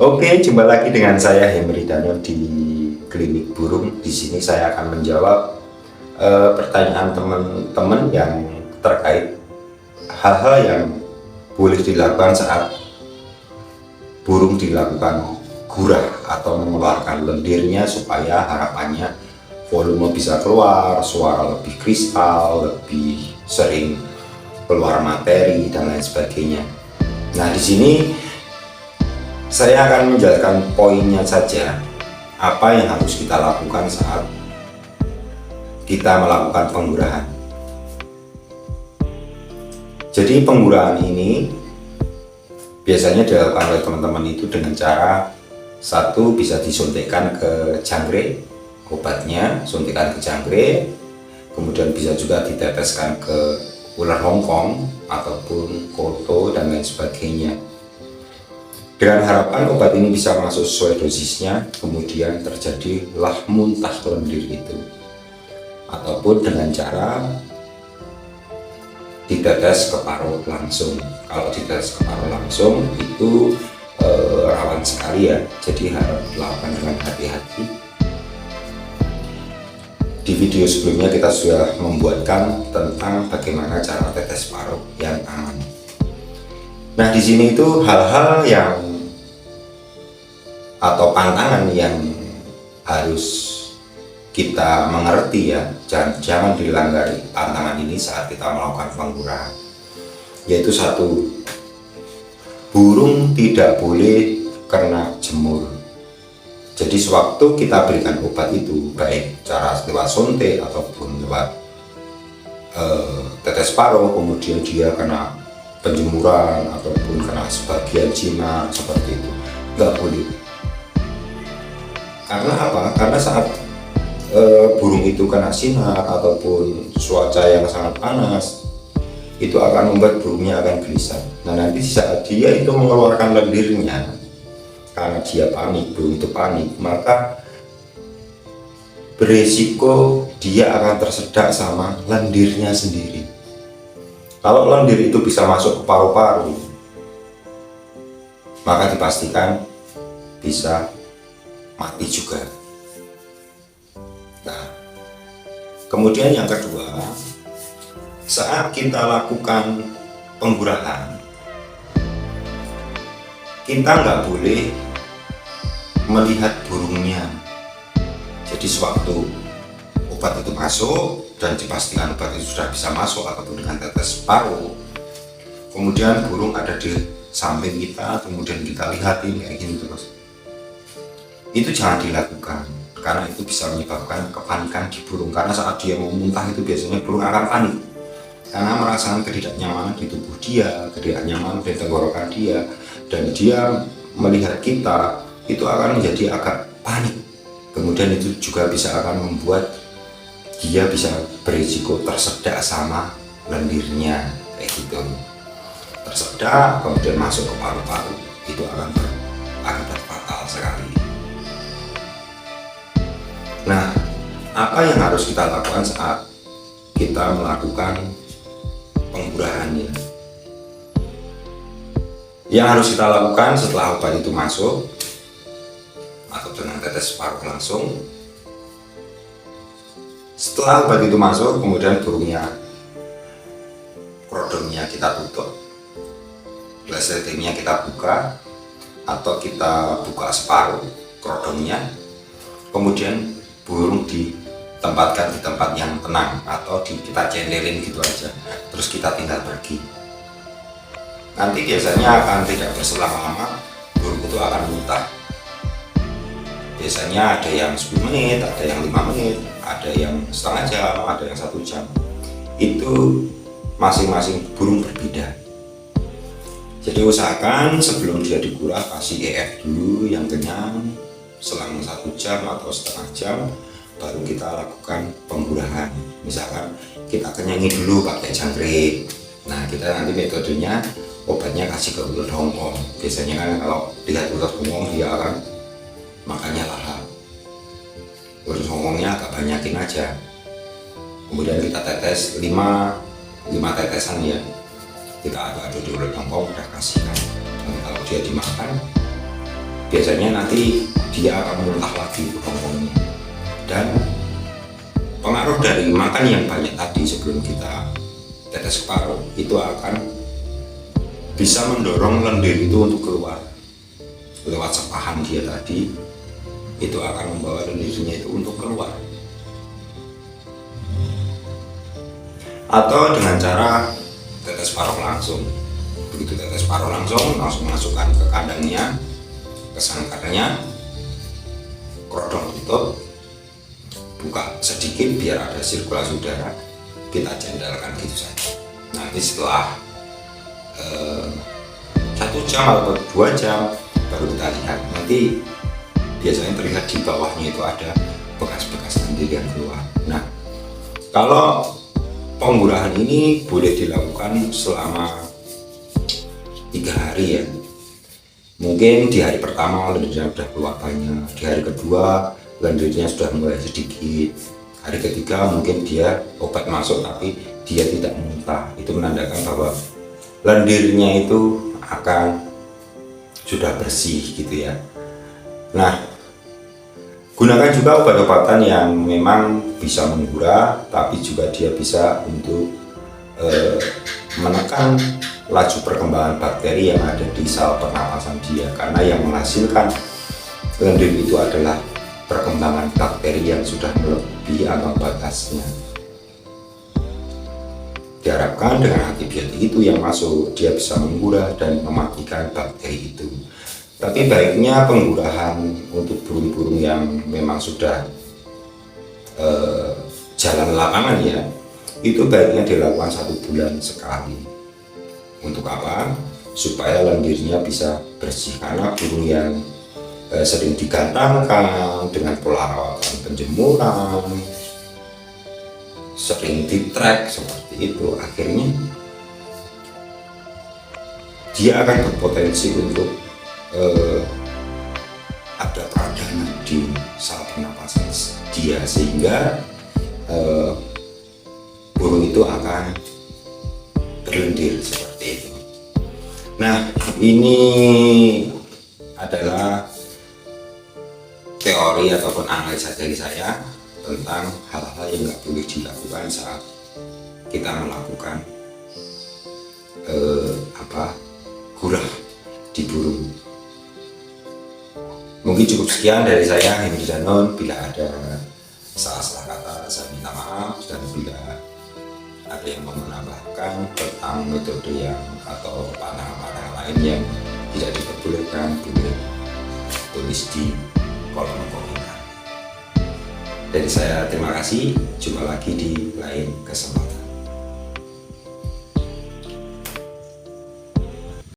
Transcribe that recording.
Oke, jumpa lagi dengan saya Henry Daniel di Klinik Burung. Di sini saya akan menjawab pertanyaan teman-teman yang terkait hal-hal yang boleh dilakukan saat burung dilakukan gurah atau mengeluarkan lendirnya, supaya harapannya volume bisa keluar, suara lebih kristal, lebih sering keluar materi dan lain sebagainya. Nah, di sini saya akan menjelaskan poinnya saja, apa yang harus kita lakukan saat kita melakukan penggurahan. Jadi penggurahan ini biasanya dilakukan oleh teman-teman itu dengan cara satu, bisa disuntikkan ke jangkrik, obatnya suntikan ke jangkrik, kemudian bisa juga diteteskan ke ular Hongkong ataupun koto dan lain sebagainya, dengan harapan obat ini bisa masuk sesuai dosisnya, kemudian terjadilah muntah lendir itu, ataupun dengan cara ditetes ke paru langsung. Kalau ditetes ke paru langsung itu rawan sekali ya, jadi harus dilakukan dengan hati-hati. Di video sebelumnya kita sudah membuatkan tentang bagaimana cara tetes paru yang aman. Nah, di sini itu hal-hal yang atau pantangan yang harus kita mengerti ya, jangan dilanggar pantangan ini saat kita melakukan penggurahan. Yaitu satu, burung tidak boleh kena jemur. Jadi sewaktu kita berikan obat itu, baik cara lewat suntik ataupun lewat tetes paru, kemudian dia kena penjemuran ataupun kena sebagian jinak seperti itu, nggak boleh. Karena apa? Karena saat burung itu kena sinar ataupun cuaca yang sangat panas, itu akan membuat burungnya akan gelisah. Nah, nanti saat dia itu mengeluarkan lendirnya, karena dia panik, burung itu panik, maka beresiko dia akan tersedak sama lendirnya sendiri. Kalau lendir itu bisa masuk ke paru-paru, maka dipastikan bisa mati juga. Nah, kemudian yang kedua, saat kita lakukan penggurahan, kita nggak boleh melihat burungnya. Jadi sewaktu obat itu masuk dan dipastikan obat itu sudah bisa masuk ataupun dengan tetes paru, kemudian burung ada di samping kita, kemudian kita lihatin kayak gini terus, itu jangan dilakukan, karena itu bisa menyebabkan kepanikan di burung. Karena saat dia mau muntah itu biasanya burung akan panik, karena merasakan ketidaknyamanan di tubuh dia, ketidaknyamanan di tenggorokan dia, dan dia melihat kita itu akan menjadi agak panik. Kemudian itu juga bisa akan membuat dia bisa berisiko tersedak sama lendirnya kayak gitu, tersedak kemudian masuk ke paru-paru, itu akan berakibat fatal sekali. Nah, apa yang harus kita lakukan saat kita melakukan penggurahannya? Yang harus kita lakukan setelah obat itu masuk atau dengan tetes paru langsung, setelah obat itu masuk, kemudian burungnya, krodomnya kita tutup, glasetingnya kita buka atau kita buka separuh krodomnya, kemudian burung ditempatkan di tempat yang tenang atau kita cenderin gitu aja, terus kita tinggal pergi. Nanti biasanya akan tidak berselang lama burung itu akan muntah. Biasanya ada yang 10 menit, ada yang 5 menit, ada yang setengah jam, ada yang 1 jam. Itu masing-masing burung berbeda. Jadi usahakan sebelum dia digurah kasih EF dulu yang kenyang, selang 1 jam atau setengah jam baru kita lakukan penggurahan. Misalkan kita kenyangi dulu pakai jangkrik. Nah, kita nanti metodenya obatnya kasih ke ular Hongkong. Biasanya kan kalau dilihat ular Hongkong dia akan makannya lahap. Ular Hongkongnya agak banyakin aja. Kemudian kita tetes 5 tetesan ya. Kita aduk-aduk di ular Hongkong, udah kasihkan. Dan kalau dia dimakan, biasanya nanti dia akan muntah lagi ngomongnya. Dan pengaruh dari makan yang banyak tadi sebelum kita tetes separuh itu akan bisa mendorong lendir itu untuk keluar lewat sepahan dia tadi, itu akan membawa lendirnya itu untuk keluar. Atau dengan cara tetes paruh langsung. Begitu tetes paruh langsung masukkan ke kandangnya, ke sangkarnya, kerodong tutup, buka sedikit biar ada sirkulasi udara, kita jendalkan gitu saja. Nanti setelah 1 jam atau 2 jam baru kita lihat, nanti biasanya terlihat di bawahnya itu ada bekas-bekas lendir yang keluar. Nah, kalau penggurahan ini boleh dilakukan selama 3 hari ya. Mungkin di hari pertama lendirnya sudah keluar banyak, di hari kedua lendirnya sudah mulai sedikit, hari ketiga mungkin dia obat masuk tapi dia tidak muntah. Itu menandakan bahwa lendirnya itu akan sudah bersih gitu ya. Nah, gunakan juga obat-obatan yang memang bisa menggurah, tapi juga dia bisa untuk menekan laju perkembangan bakteri yang ada di sel pernapasan dia, karena yang menghasilkan lendir itu adalah perkembangan bakteri yang sudah melebihi ambang batasnya. Diharapkan dengan antibiotik itu yang masuk, dia bisa menggurah dan mematikan bakteri itu. Tapi baiknya penggurahan untuk burung-burung yang memang sudah jalan lapangan ya, itu baiknya dilakukan 1 bulan sekali. Untuk apa? Supaya lendirnya bisa bersih, karena burung yang sering digantangkan dengan pola rawatan penjemuran, sering di-track seperti itu, akhirnya dia akan berpotensi untuk ada peradangan di saluran pernapasan dia, sehingga burung itu akan berlendir seperti itu. Nah, ini adalah teori ataupun analisa dari saya tentang hal-hal yang nggak boleh dilakukan saat kita melakukan gurah di burung. Mungkin cukup sekian dari saya, Hendy Danon. Bila ada salah-salah kata, saya minta maaf, dan bila ada yang mau menambahkan tentang metode yang atau pandangan-pandangan lain yang tidak diperbolehkan, boleh tulis di kolom komentar. Dari saya terima kasih, jumpa lagi di lain kesempatan.